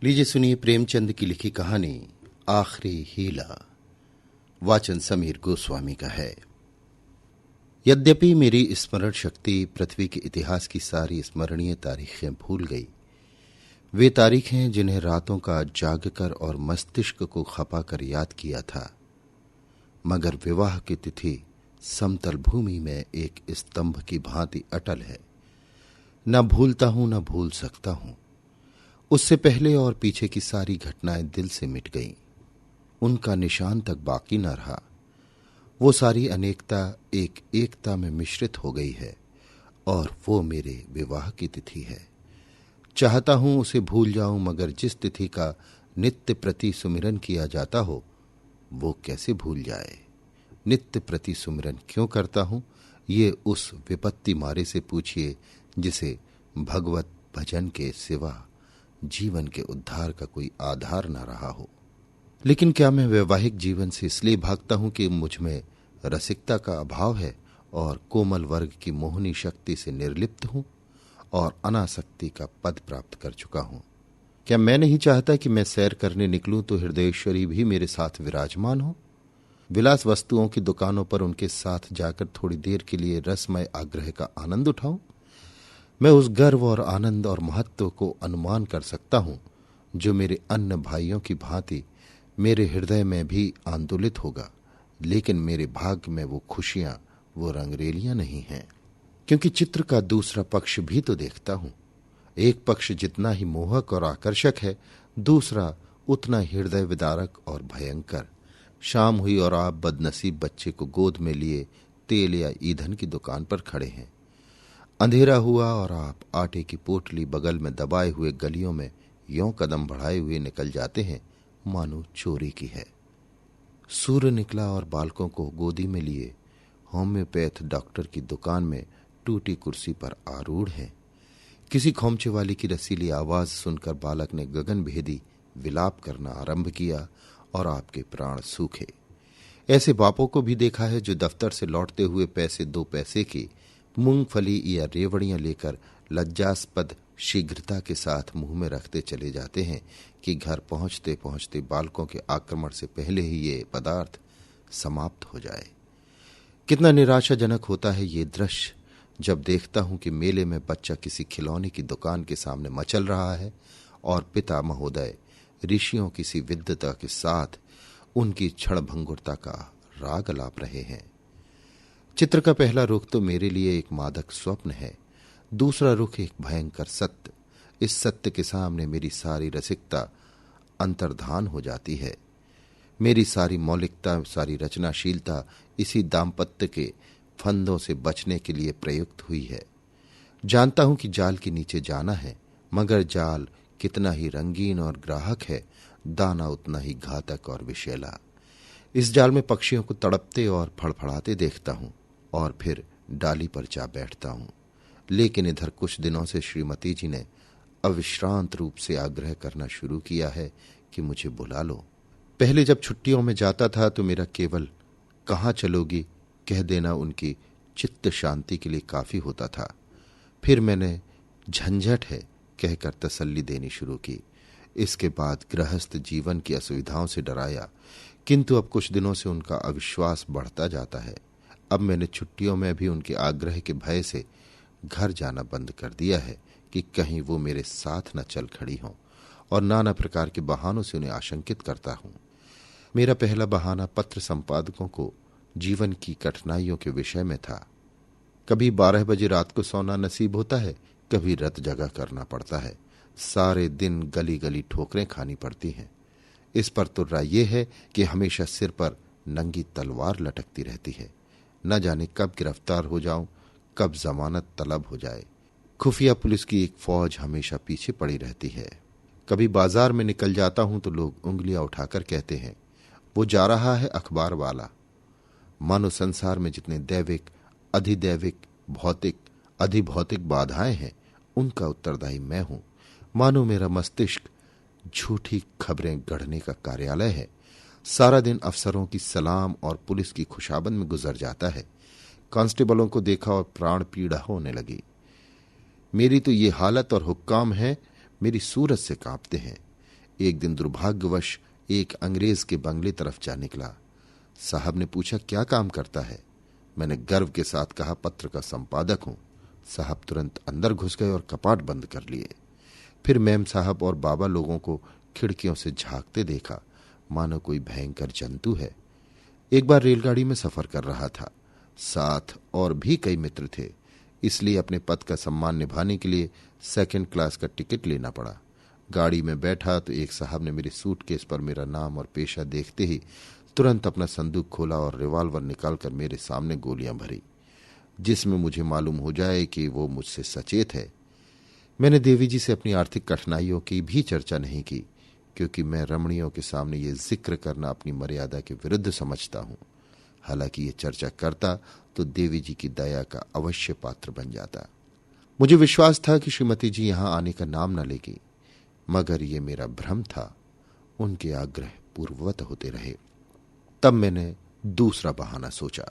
लीजिए सुनिए प्रेमचंद की लिखी कहानी आखिरी हीला। वाचन समीर गोस्वामी का है। यद्यपि मेरी स्मरण शक्ति पृथ्वी के इतिहास की सारी स्मरणीय तारीखें भूल गई, वे तारीखें जिन्हें रातों का जागकर और मस्तिष्क को खपा कर याद किया था, मगर विवाह की तिथि समतल भूमि में एक स्तंभ की भांति अटल है। न भूलता हूं न भूल सकता हूं। उससे पहले और पीछे की सारी घटनाएं दिल से मिट गईं, उनका निशान तक बाकी न रहा। वो सारी अनेकता एक एकता में मिश्रित हो गई है और वो मेरे विवाह की तिथि है। चाहता हूं उसे भूल जाऊं, मगर जिस तिथि का नित्य प्रति सुमिरन किया जाता हो वो कैसे भूल जाए। नित्य प्रति सुमिरन क्यों करता हूं, ये उस विपत्ति मारे से पूछिए जिसे भगवत भजन के सिवा जीवन के उद्धार का कोई आधार न रहा हो। लेकिन क्या मैं वैवाहिक जीवन से इसलिए भागता हूं कि मुझ में रसिकता का अभाव है और कोमल वर्ग की मोहनी शक्ति से निर्लिप्त हूं और अनासक्ति का पद प्राप्त कर चुका हूं? क्या मैं नहीं चाहता कि मैं सैर करने निकलूं तो हृदयेश्वरी भी मेरे साथ विराजमान हो? विलास वस्तुओं की दुकानों पर उनके साथ जाकर थोड़ी देर के लिए रसमय आग्रह का आनंद उठाऊं? मैं उस गर्व और आनंद और महत्व को अनुमान कर सकता हूं जो मेरे अन्य भाइयों की भांति मेरे हृदय में भी आंदोलित होगा, लेकिन मेरे भाग्य में वो खुशियां, वो रंगरेलियां नहीं हैं। क्योंकि चित्र का दूसरा पक्ष भी तो देखता हूं। एक पक्ष जितना ही मोहक और आकर्षक है, दूसरा उतना हृदय विदारक और भयंकर। शाम हुई और आप बदनसीब बच्चे को गोद में लिए तेल या ईंधन की दुकान पर खड़े हैं। अंधेरा हुआ और आप आटे की पोटली बगल में दबाए हुए गलियों में यों कदम बढ़ाए हुए निकल जाते हैं मानो चोरी की है। सूर्य निकला और बालकों को गोदी में लिए होम्योपैथ डॉक्टर की दुकान में टूटी कुर्सी पर आरूढ़ हैं। किसी खोमचे वाली की रसीली आवाज सुनकर बालक ने गगन भेदी विलाप करना आरंभ किया और आपके प्राण सूखे। ऐसे बापों को भी देखा है जो दफ्तर से लौटते हुए पैसे 2 पैसे की मूंगफली या रेवड़ियां लेकर लज्जास्पद शीघ्रता के साथ मुंह में रखते चले जाते हैं कि घर पहुंचते पहुंचते बालकों के आक्रमण से पहले ही ये पदार्थ समाप्त हो जाए। कितना निराशाजनक होता है ये दृश्य जब देखता हूं कि मेले में बच्चा किसी खिलौने की दुकान के सामने मचल रहा है और पिता महोदय ऋषियों किसी विद्वता के साथ उनकी क्षणभंगुरता का राग अलाप रहे हैं। चित्र का पहला रुख तो मेरे लिए एक मादक स्वप्न है, दूसरा रुख एक भयंकर सत्य। इस सत्य के सामने मेरी सारी रसिकता अंतर्धान हो जाती है। मेरी सारी मौलिकता, सारी रचनाशीलता इसी दाम्पत्य के फंदों से बचने के लिए प्रयुक्त हुई है। जानता हूं कि जाल के नीचे जाना है, मगर जाल कितना ही रंगीन और ग्राहक है, दाना उतना ही घातक और विषैला। इस जाल में पक्षियों को तड़पते और फड़फड़ाते देखता हूं और फिर डाली पर जा बैठता हूं। लेकिन इधर कुछ दिनों से श्रीमती जी ने अविश्रांत रूप से आग्रह करना शुरू किया है कि मुझे बुला लो। पहले जब छुट्टियों में जाता था तो मेरा केवल कहाँ चलोगी कह देना उनकी चित्त शांति के लिए काफी होता था। फिर मैंने झंझट है कहकर तसल्ली देनी शुरू की। इसके बाद गृहस्थ जीवन की असुविधाओं से डराया, किंतु अब कुछ दिनों से उनका अविश्वास बढ़ता जाता है। अब मैंने छुट्टियों में भी उनके आग्रह के भय से घर जाना बंद कर दिया है कि कहीं वो मेरे साथ न चल खड़ी हों, और नाना प्रकार के बहानों से उन्हें आशंकित करता हूं। मेरा पहला बहाना पत्र संपादकों को जीवन की कठिनाइयों के विषय में था। कभी 12 बजे रात को सोना नसीब होता है, कभी रत जगा करना पड़ता है। सारे दिन गली गली ठोकरें खानी पड़ती हैं। इस पर तुर्रा ये है कि हमेशा सिर पर नंगी तलवार लटकती रहती है। न जाने कब गिरफ्तार हो जाऊं, कब जमानत तलब हो जाए। खुफिया पुलिस की एक फौज हमेशा पीछे पड़ी रहती है। कभी बाजार में निकल जाता हूं तो लोग उंगलियां उठाकर कहते हैं, वो जा रहा है अखबार वाला। मानो संसार में जितने दैविक, अधिदैविक, भौतिक, अधिभौतिक बाधाएं हैं, उनका उत्तरदायी मैं हूं। मानो मेरा मस्तिष्क झूठी खबरें गढ़ने का कार्यालय है। सारा दिन अफसरों की सलाम और पुलिस की खुशाबंद में गुजर जाता है। कांस्टेबलों को देखा और प्राण पीड़ा होने लगी। मेरी तो ये हालत और हुक्काम है, मेरी सूरत से कांपते हैं। एक दिन दुर्भाग्यवश एक अंग्रेज के बंगले तरफ जा निकला। साहब ने पूछा, क्या काम करता है? मैंने गर्व के साथ कहा, पत्र का संपादक हूं। साहब तुरंत अंदर घुस गए और कपाट बंद कर लिए। फिर मैम साहब और बाबा लोगों को खिड़कियों से झांकते देखा, मानो कोई भयंकर जंतु है। एक बार रेलगाड़ी में सफर कर रहा था, साथ और भी कई मित्र थे, इसलिए अपने पद का सम्मान निभाने के लिए सेकंड क्लास का टिकट लेना पड़ा। गाड़ी में बैठा तो एक साहब ने मेरे सूटकेस पर मेरा नाम और पेशा देखते ही तुरंत अपना संदूक खोला और रिवॉल्वर निकालकर मेरे सामने गोलियां भरी, जिसमें मुझे मालूम हो जाए कि वो मुझसे सचेत है। मैंने देवी जी से अपनी आर्थिक कठिनाइयों की भी चर्चा नहीं की, क्योंकि मैं रमणियों के सामने ये जिक्र करना अपनी मर्यादा के विरुद्ध समझता हूं। हालांकि ये चर्चा करता तो देवी जी की दया का अवश्य पात्र बन जाता। मुझे विश्वास था कि श्रीमती जी यहां आने का नाम न लेगी, मगर ये मेरा भ्रम था। उनके आग्रह पूर्ववत होते रहे। तब मैंने दूसरा बहाना सोचा।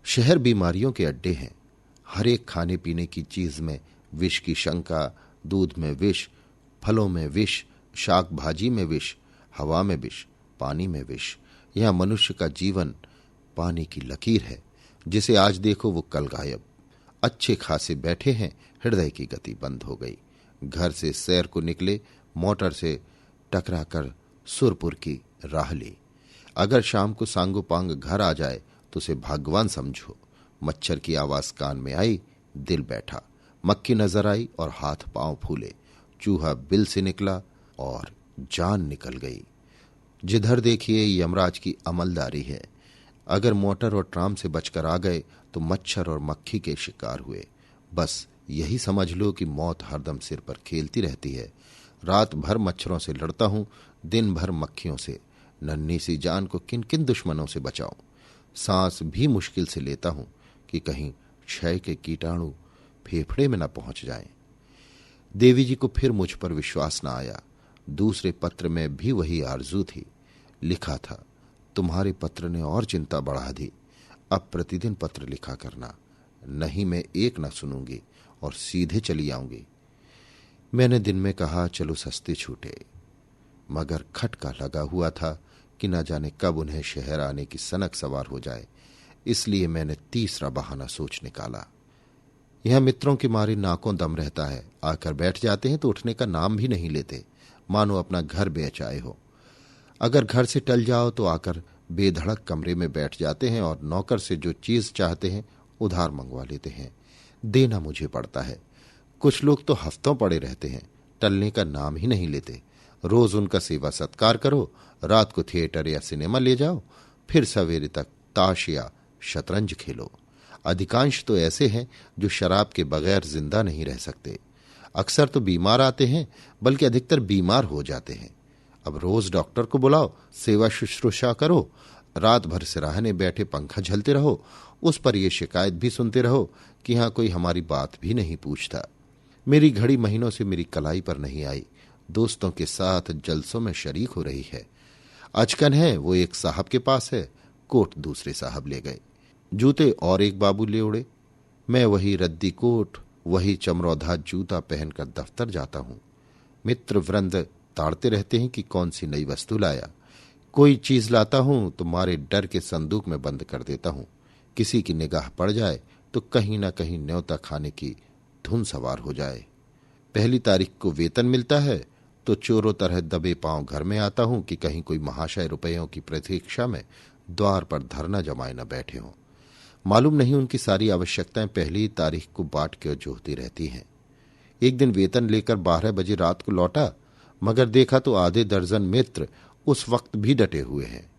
शहर बीमारियों के अड्डे हैं। हर एक खाने पीने की चीज में विष की शंका, दूध में विष, फलों में विष, शाक भाजी में विष, हवा में विष, पानी में विष। यहां मनुष्य का जीवन पानी की लकीर है, जिसे आज देखो वो कल गायब। अच्छे खासे बैठे हैं, हृदय की गति बंद हो गई। घर से सैर को निकले, मोटर से टकराकर सुरपुर की राह ली। अगर शाम को सांगोपांग घर आ जाए तो उसे भाग्यवान समझो। मच्छर की आवाज कान में आई, दिल बैठा। मक्खी नजर आई और हाथ पांव फूले। चूहा बिल से निकला और जान निकल गई। जिधर देखिए यमराज की अमलदारी है। अगर मोटर और ट्राम से बचकर आ गए तो मच्छर और मक्खी के शिकार हुए। बस यही समझ लो कि मौत हरदम सिर पर खेलती रहती है। रात भर मच्छरों से लड़ता हूं, दिन भर मक्खियों से। नन्ही सी जान को किन किन दुश्मनों से बचाऊं। सांस भी मुश्किल से लेता हूं कि कहीं क्षय के कीटाणु फेफड़े में न पहुंच जाएं। देवी जी को फिर मुझ पर विश्वास न आया। दूसरे पत्र में भी वही आरजू थी। लिखा था, तुम्हारे पत्र ने और चिंता बढ़ा दी। अब प्रतिदिन पत्र लिखा करना, नहीं मैं एक न सुनूंगी और सीधे चली आऊंगी। मैंने दिन में कहा, चलो सस्ते छूटे, मगर खटका लगा हुआ था कि न जाने कब उन्हें शहर आने की सनक सवार हो जाए। इसलिए मैंने तीसरा बहाना सोच निकाला। यह मित्रों के मारे नाकों दम रहता है। आकर बैठ जाते हैं तो उठने का नाम भी नहीं लेते, मानो अपना घर बेच आए हो। अगर घर से टल जाओ तो आकर बेधड़क कमरे में बैठ जाते हैं और नौकर से जो चीज चाहते हैं उधार मंगवा लेते हैं। देना मुझे पड़ता है। कुछ लोग तो हफ्तों पड़े रहते हैं, टलने का नाम ही नहीं लेते। रोज उनका सेवा सत्कार करो, रात को थिएटर या सिनेमा ले जाओ, फिर सवेरे तक ताश या शतरंज खेलो। अधिकांश तो ऐसे हैं जो शराब के बगैर जिंदा नहीं रह सकते। अक्सर तो बीमार आते हैं, बल्कि अधिकतर बीमार हो जाते हैं। अब रोज डॉक्टर को बुलाओ, सेवा शुश्रूषा करो, रात भर सिराहने बैठे पंखा झलते रहो, उस पर यह शिकायत भी सुनते रहो कि यहां कोई हमारी बात भी नहीं पूछता। मेरी घड़ी महीनों से मेरी कलाई पर नहीं आई। दोस्तों के साथ जलसों में शरीक हो रही है। अचकन है वो एक साहब के पास है, कोट दूसरे साहब ले गए, जूते और एक बाबू ले उड़े। मैं वही रद्दी कोट, वही चमरौधा जूता पहनकर दफ्तर जाता हूं। मित्र वृंद ताड़ते रहते हैं कि कौन सी नई वस्तु लाया। कोई चीज लाता हूं तो मारे डर के संदूक में बंद कर देता हूं। किसी की निगाह पड़ जाए तो कहीं ना कहीं न्योता खाने की धुन सवार हो जाए। 1 तारीख को वेतन मिलता है तो चोरों तरह दबे पांव घर में आता हूं कि कहीं कोई महाशय रुपयों की प्रतीक्षा में द्वार पर धरना जमाए न बैठे हों। मालूम नहीं उनकी सारी आवश्यकताएं 1 तारीख को बाट के जोहती रहती हैं। एक दिन वेतन लेकर 12 बजे रात को लौटा, मगर देखा तो आधे दर्जन मित्र उस वक्त भी डटे हुए हैं।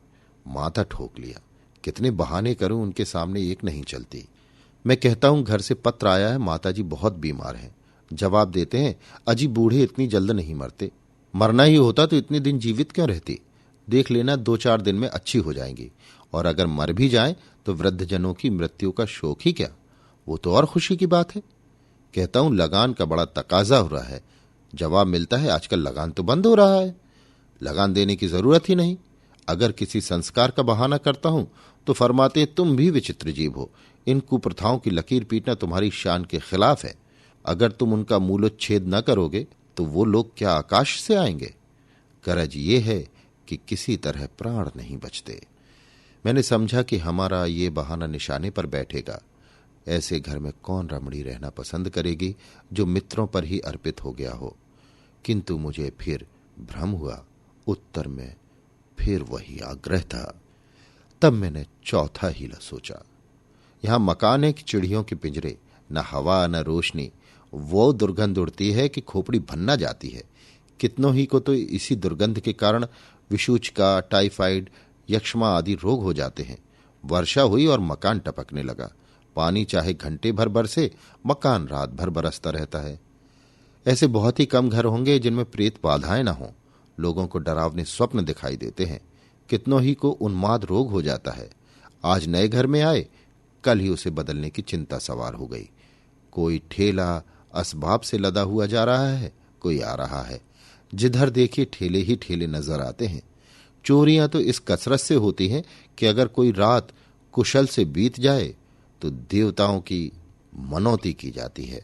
माथा ठोक लिया। कितने बहाने करूं, उनके सामने एक नहीं चलती। मैं कहता हूं घर से पत्र आया है, माताजी बहुत बीमार हैं। जवाब देते हैं, अजी बूढ़े इतनी जल्द नहीं मरते, मरना ही होता तो इतने दिन जीवित क्यों रहती। देख लेना 2-4 दिन में अच्छी हो जाएंगी, और अगर मर भी जाएं तो वृद्धजनों की मृत्यु का शोक ही क्या, वो तो और खुशी की बात है। कहता हूं लगान का बड़ा तकाजा हो रहा है। जवाब मिलता है, आजकल लगान तो बंद हो रहा है, लगान देने की जरूरत ही नहीं। अगर किसी संस्कार का बहाना करता हूं तो फरमाते तुम भी विचित्र जीव हो, इन कुप्रथाओं की लकीर पीटना तुम्हारी शान के खिलाफ है। अगर तुम उनका मूलोच्छेद न करोगे तो वो लोग क्या आकाश से आएंगे। गरज ये है कि किसी तरह प्राण नहीं बचते। मैंने समझा कि हमारा ये बहाना निशाने पर बैठेगा। ऐसे घर में कौन रमणी रहना पसंद करेगी जो मित्रों पर ही अर्पित हो गया हो। किंतु मुझे फिर भ्रम हुआ। उत्तर में फिर वही आग्रह था। तब मैंने चौथा हीला सोचा। यहां मकान है कि चिड़ियों के पिंजरे, न हवा न रोशनी। वो दुर्गंध उड़ती है कि खोपड़ी भन्ना जाती है। कितनों ही को तो इसी दुर्गंध के कारण विषूचका, टाइफाइड, यक्ष्मा आदि रोग हो जाते हैं। वर्षा हुई और मकान टपकने लगा। पानी चाहे घंटे भर बरसे, मकान रात भर बरसता रहता है। ऐसे बहुत ही कम घर होंगे जिनमें प्रेत बाधाएं न हों। लोगों को डरावने स्वप्न दिखाई देते हैं। कितनों ही को उन्माद रोग हो जाता है। आज नए घर में आए, कल ही उसे बदलने की चिंता सवार हो गई। कोई ठेला असबाब से लदा हुआ जा रहा है, कोई आ रहा है। जिधर देखिए ठेले ही ठेले नजर आते हैं। चोरियां तो इस कसरत से होती हैं कि अगर कोई रात कुशल से बीत जाए तो देवताओं की मनौती की जाती है।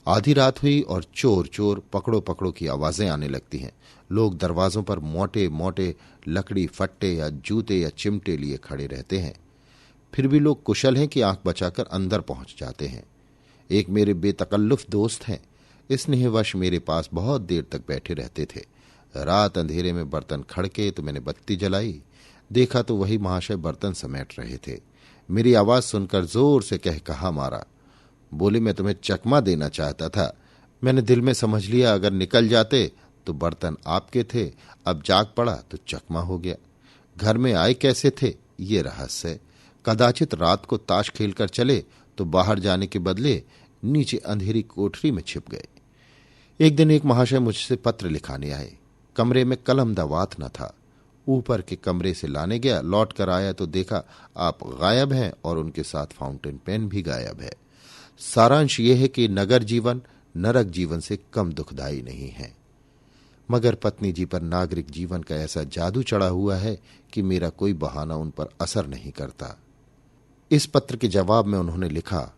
आधी रात हुई और चोर चोर पकड़ो पकड़ो की आवाजें आने लगती हैं। लोग दरवाजों पर मोटे मोटे लकड़ी फट्टे या जूते या चिमटे लिए खड़े रहते हैं। फिर भी लोग कुशल हैं कि आंख बचाकर अंदर पहुंच जाते हैं। एक मेरे बेतकल्लुफ दोस्त हैं। स्नेहवश मेरे पास बहुत देर तक बैठे रहते थे। रात अंधेरे में बर्तन खड़के तो मैंने बत्ती जलाई। देखा तो वही महाशय बर्तन समेट रहे थे। मेरी आवाज सुनकर जोर से कहा मारा। बोले, मैं तुम्हें चकमा देना चाहता था। मैंने दिल में समझ लिया अगर निकल जाते तो बर्तन आपके थे, अब जाग पड़ा तो चकमा हो गया। घर में आए कैसे थे ये रहस्य है। कदाचित रात को ताश खेलकर चले तो बाहर जाने के बदले नीचे अंधेरी कोठरी में छिप गए। एक दिन एक महाशय मुझसे पत्र लिखाने आए। कमरे में कलम दवात न था। ऊपर के कमरे से लाने गया, लौट कर आया तो देखा आप गायब हैं और उनके साथ फाउंटेन पेन भी गायब है। सारांश यह है कि नगर जीवन नरक जीवन से कम दुखदायी नहीं है। मगर पत्नी जी पर नागरिक जीवन का ऐसा जादू चढ़ा हुआ है कि मेरा कोई बहाना उन पर असर नहीं करता। इस पत्र के जवाब में उन्होंने लिखा,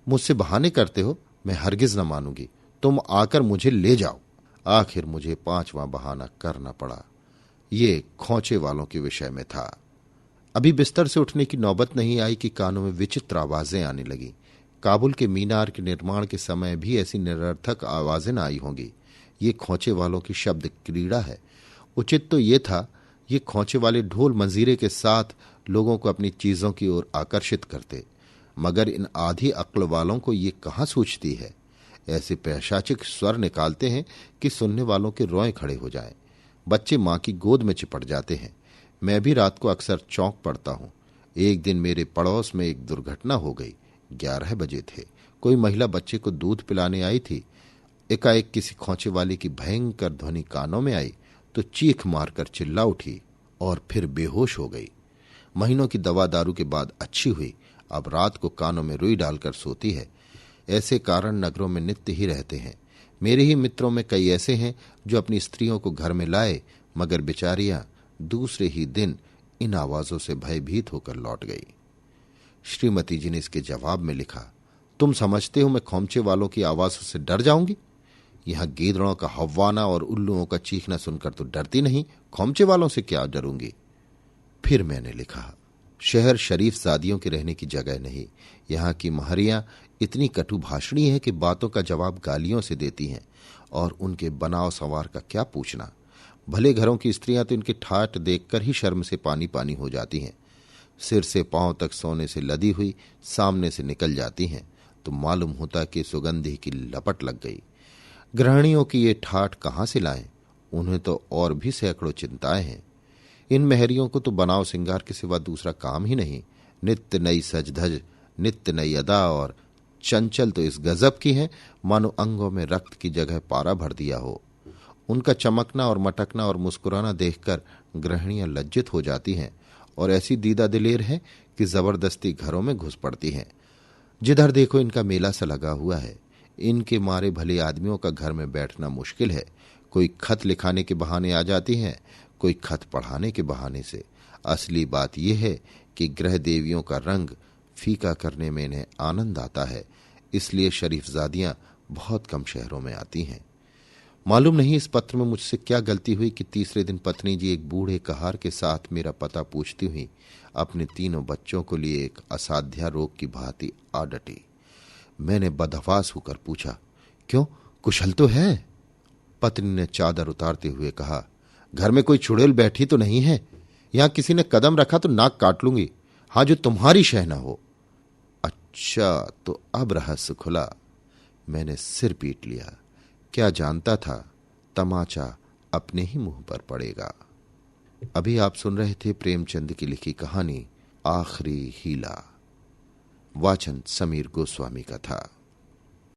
मुझसे बहाने करते हो, मैं हरगिज न मानूंगी। तुम आकर मुझे ले जाओ। आखिर मुझे 5वां बहाना करना पड़ा। ये खोचे वालों के विषय में था। अभी बिस्तर से उठने की नौबत नहीं आई कि कानों में विचित्र आवाजें आने लगी। काबुल के मीनार के निर्माण के समय भी ऐसी निरर्थक आवाजें न आई होंगी। ये खोचे वालों की शब्द क्रीड़ा है। उचित तो ये था, ये खोचे वाले ढोल मंजीरे के साथ लोगों को अपनी चीजों की ओर आकर्षित करते। मगर इन आधी अक्ल वालों को ये कहाँ सूझती है। ऐसे पैशाचिक स्वर निकालते हैं कि सुनने वालों के रोए खड़े हो जाएं। बच्चे मां की गोद में चिपट जाते हैं। मैं भी रात को अक्सर चौंक पड़ता हूं। एक दिन मेरे पड़ोस में एक दुर्घटना हो गई। 11 बजे थे। कोई महिला बच्चे को दूध पिलाने आई थी। एकाएक किसी खोचे वाले की भयंकर ध्वनि कानों में आई तो चीख मारकर चिल्ला उठी और फिर बेहोश हो गई। महीनों की दवा दारू के बाद अच्छी हुई। अब रात को कानों में रुई डालकर सोती है। ऐसे कारण नगरों में नित्य ही रहते हैं। मेरे ही मित्रों में कई ऐसे हैं जो अपनी स्त्रियों को घर में लाए, मगर बेचारियां दूसरे ही दिन इन आवाजों से भयभीत होकर लौट गई। श्रीमती जी ने इसके जवाब में लिखा, तुम समझते हो मैं खोमचे वालों की आवाजों से डर जाऊंगी? यहां गीदड़ों का हव्वाना और उल्लुओं का चीखना सुनकर तो डरती नहीं, खोमचे वालों से क्या डरूंगी? फिर मैंने लिखा, शहर शरीफ जादियों के रहने की जगह नहीं। यहाँ की महरियां इतनी कटु भाषणी है कि बातों का जवाब गालियों से देती हैं, और उनके बनाव संवार का क्या पूछना। भले घरों की स्त्रियां तो इनके ठाट देखकर ही शर्म से पानी पानी हो जाती हैं। सिर से पांव तक सोने से लदी हुई सामने से निकल जाती हैं तो मालूम होता कि सुगंधी की लपट लग गई। गृहिणियों की ये ठाठ कहाँ से लाएं? उन्हें तो और भी सैकड़ों चिंताएं हैं। इन महरियों को तो बनाव सिंगार के सिवा दूसरा काम ही नहीं। नित्य नई सजधज, नित्य नई अदा, और चंचल तो इस गजब की है मानो अंगों में रक्त की जगह पारा भर दिया हो। उनका चमकना और मटकना और मुस्कुराना देखकर गृहिणियां लज्जित हो जाती हैं और ऐसी दीदा दिलेर हैं कि जबरदस्ती घरों में घुस पड़ती हैं। जिधर देखो इनका मेला सा लगा हुआ है। इनके मारे भले आदमियों का घर में बैठना मुश्किल है। कोई खत लिखाने के बहाने आ जाती हैं, कोई खत पढ़ाने के बहाने से। असली बात यह है कि ग्रह देवियों का रंग फीका करने में इन्हें आनंद आता है। इसलिए शरीफजादियां बहुत कम शहरों में आती हैं। मालूम नहीं इस पत्र में मुझसे क्या गलती हुई कि तीसरे दिन पत्नी जी एक बूढ़े कहार के साथ मेरा पता पूछती हुई अपने तीनों बच्चों को लिए एक असाध्या रोग की भांति आ डटी। मैंने बदहवास होकर पूछा, क्यों, कुशल तो है? पत्नी ने चादर उतारते हुए कहा, घर में कोई चुड़ैल बैठी तो नहीं है? यहां किसी ने कदम रखा तो नाक काट लूंगी। हाँ, जो तुम्हारी शह न हो। अच्छा, तो अब रहस्य खुला। मैंने सिर पीट लिया। क्या जानता था तमाचा अपने ही मुंह पर पड़ेगा। अभी आप सुन रहे थे प्रेमचंद की लिखी कहानी आखिरी हीला। वाचन समीर गोस्वामी का था।